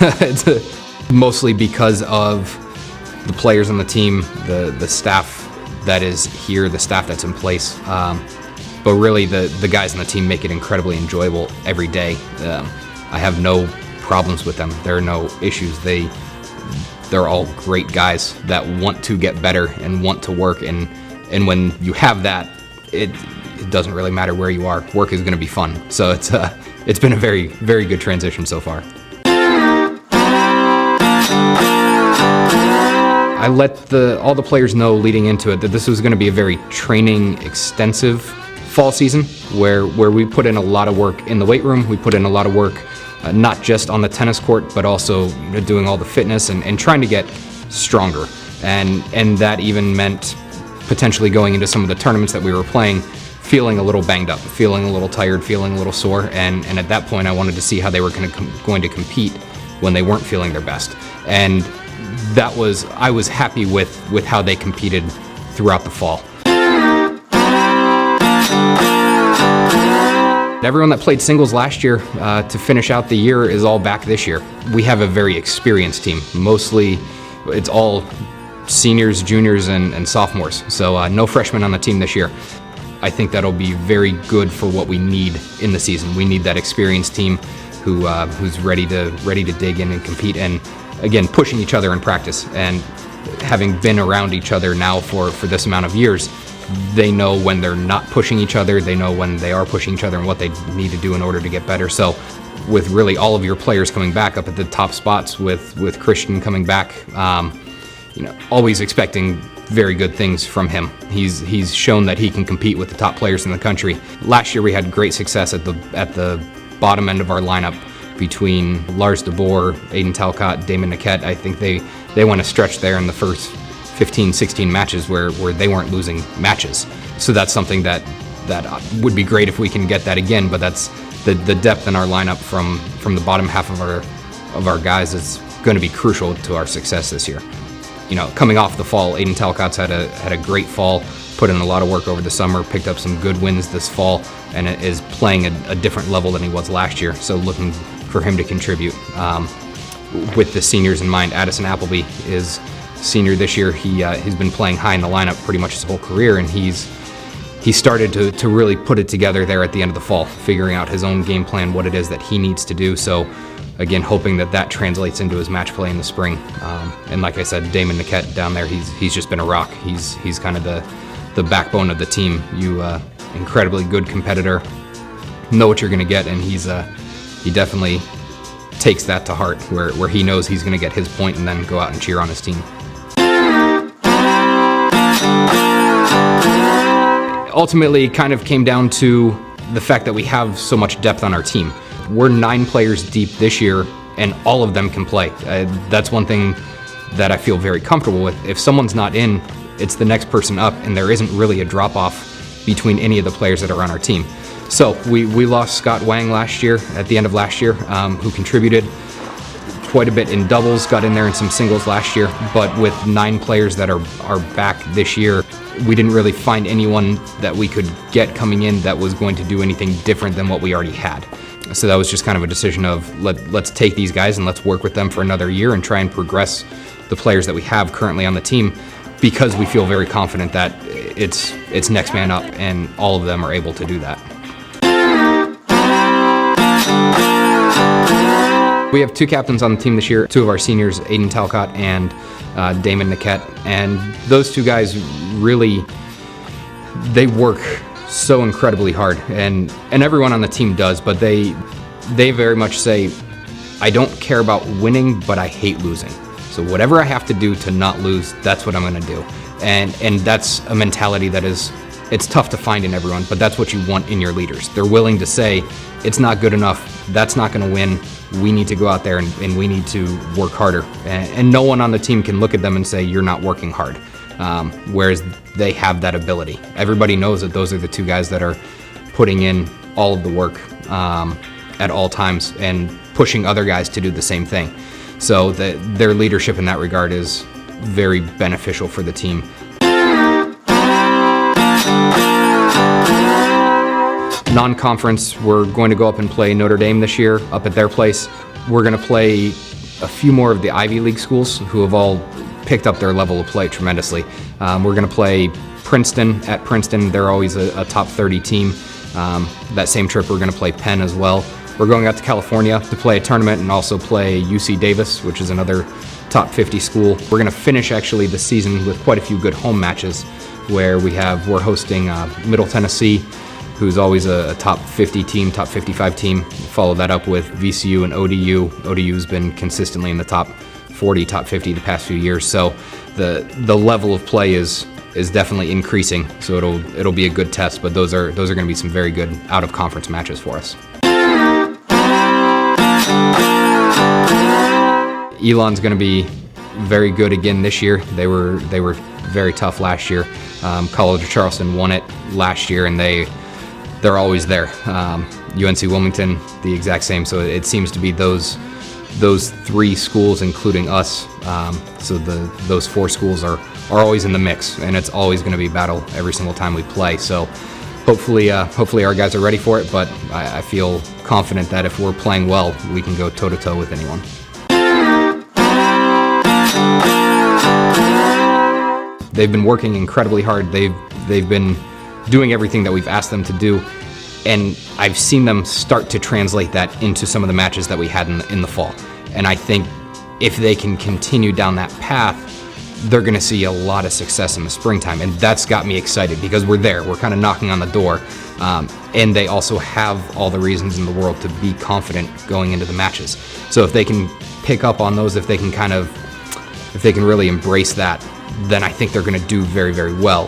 It's mostly because of the players on the team, the staff that is here, the staff that's in place. But really, the guys on the team make it incredibly enjoyable every day. I have no problems with them. There are no issues. They're all great guys that want to get better and want to work. And when you have that, it doesn't really matter where you are. Work is going to be fun. So it's been a very, very good transition so far. I let all the players know leading into it that this was going to be a very training extensive fall season where we put in a lot of work in the weight room. We put in a lot of work not just on the tennis court, but also doing all the fitness and trying to get stronger. And that even meant potentially going into some of the tournaments that we were playing, feeling a little banged up, feeling a little tired, feeling a little sore. And at that point, I wanted to see how they were going to compete when they weren't feeling their best. And I was happy with how they competed throughout the fall. Everyone that played singles last year to finish out the year is all back this year. We have a very experienced team. Mostly, it's all seniors, juniors, and sophomores. So no freshmen on the team this year. I think that'll be very good for what we need in the season. We need that experienced team who's ready to dig in and compete, and again, pushing each other in practice. And having been around each other now for this amount of years, they know when they're not pushing each other, they know when they are pushing each other and what they need to do in order to get better. So with really all of your players coming back up at the top spots, with Christian coming back, always expecting very good things from him. He's shown that he can compete with the top players in the country. Last year we had great success at the bottom end of our lineup between Lars de Boer, Aiden Talcott, Damon Niquette. I think they went a stretch there in the first 15, 16 matches where they weren't losing matches. So that's something that would be great if we can get that again, but that's the depth in our lineup from the bottom half of our guys is going to be crucial to our success this year. Coming off the fall, Aiden Talcott's had a great fall, put in a lot of work over the summer, picked up some good wins this fall, and is playing a different level than he was last year. So looking for him to contribute. With the seniors in mind, Addison Appleby is senior this year. He's been playing high in the lineup pretty much his whole career, and he started to really put it together there at the end of the fall, figuring out his own game plan, what it is that he needs to do. So again, hoping that translates into his match play in the spring. And like I said, Damon Niquette down there, he's just been a rock. He's kind of the backbone of the team. Incredibly good competitor, know what you're going to get, and he definitely takes that to heart, where he knows he's going to get his point and then go out and cheer on his team. Ultimately, it kind of came down to the fact that we have so much depth on our team. We're 9 players deep this year, and all of them can play. That's one thing that I feel very comfortable with. If someone's not in, it's the next person up, and there isn't really a drop-off between any of the players that are on our team. So we lost Scott Wang last year, at the end of last year, who contributed quite a bit in doubles, got in there in some singles last year, but with 9 players that are back this year, we didn't really find anyone that we could get coming in that was going to do anything different than what we already had. So that was just kind of a decision of let's take these guys and let's work with them for another year and try and progress the players that we have currently on the team, because we feel very confident that it's next man up, and all of them are able to do that. We have 2 captains on the team this year, 2 of our seniors, Aiden Talcott and Damon Niquette, and those 2 guys really, they work so incredibly hard, and everyone on the team does, but they very much say, I don't care about winning, but I hate losing. So whatever I have to do to not lose, that's what I'm going to do. And that's a mentality that it's tough to find in everyone, but that's what you want in your leaders. They're willing to say, it's not good enough, that's not going to win, we need to go out there and we need to work harder. And no one on the team can look at them and say, you're not working hard. Whereas they have that ability. Everybody knows that those are the 2 guys that are putting in all of the work at all times and pushing other guys to do the same thing. So their leadership in that regard is very beneficial for the team. Non-conference, we're going to go up and play Notre Dame this year up at their place. We're going to play a few more of the Ivy League schools who have all picked up their level of play tremendously. We're going to play Princeton at Princeton. They're always a top 30 team. That same trip, we're going to play Penn as well. We're going out to California to play a tournament and also play UC Davis, which is another top 50 school. We're going to finish actually the season with quite a few good home matches where we're hosting Middle Tennessee, who's always a top 50 team, top 55 team. Follow that up with VCU and ODU. ODU's been consistently in the top 40, top 50 the past few years. So the level of play is definitely increasing. So it'll be a good test, but those are going to be some very good out of conference matches for us. Elon's going to be very good again this year. They were very tough last year. College of Charleston won it last year, and they're always there. UNC Wilmington, the exact same. So it seems to be those three schools, including us. So those four schools are always in the mix, and it's always going to be battle every single time we play. So hopefully our guys are ready for it. But I feel confident that if we're playing well, we can go toe to toe with anyone. They've been working incredibly hard. They've been doing everything that we've asked them to do, and I've seen them start to translate that into some of the matches that we had in the fall. And I think if they can continue down that path, they're going to see a lot of success in the springtime, and that's got me excited because we're there. We're kind of knocking on the door, and they also have all the reasons in the world to be confident going into the matches. So if they can pick up on those, if they can really embrace that, then I think they're going to do very, very well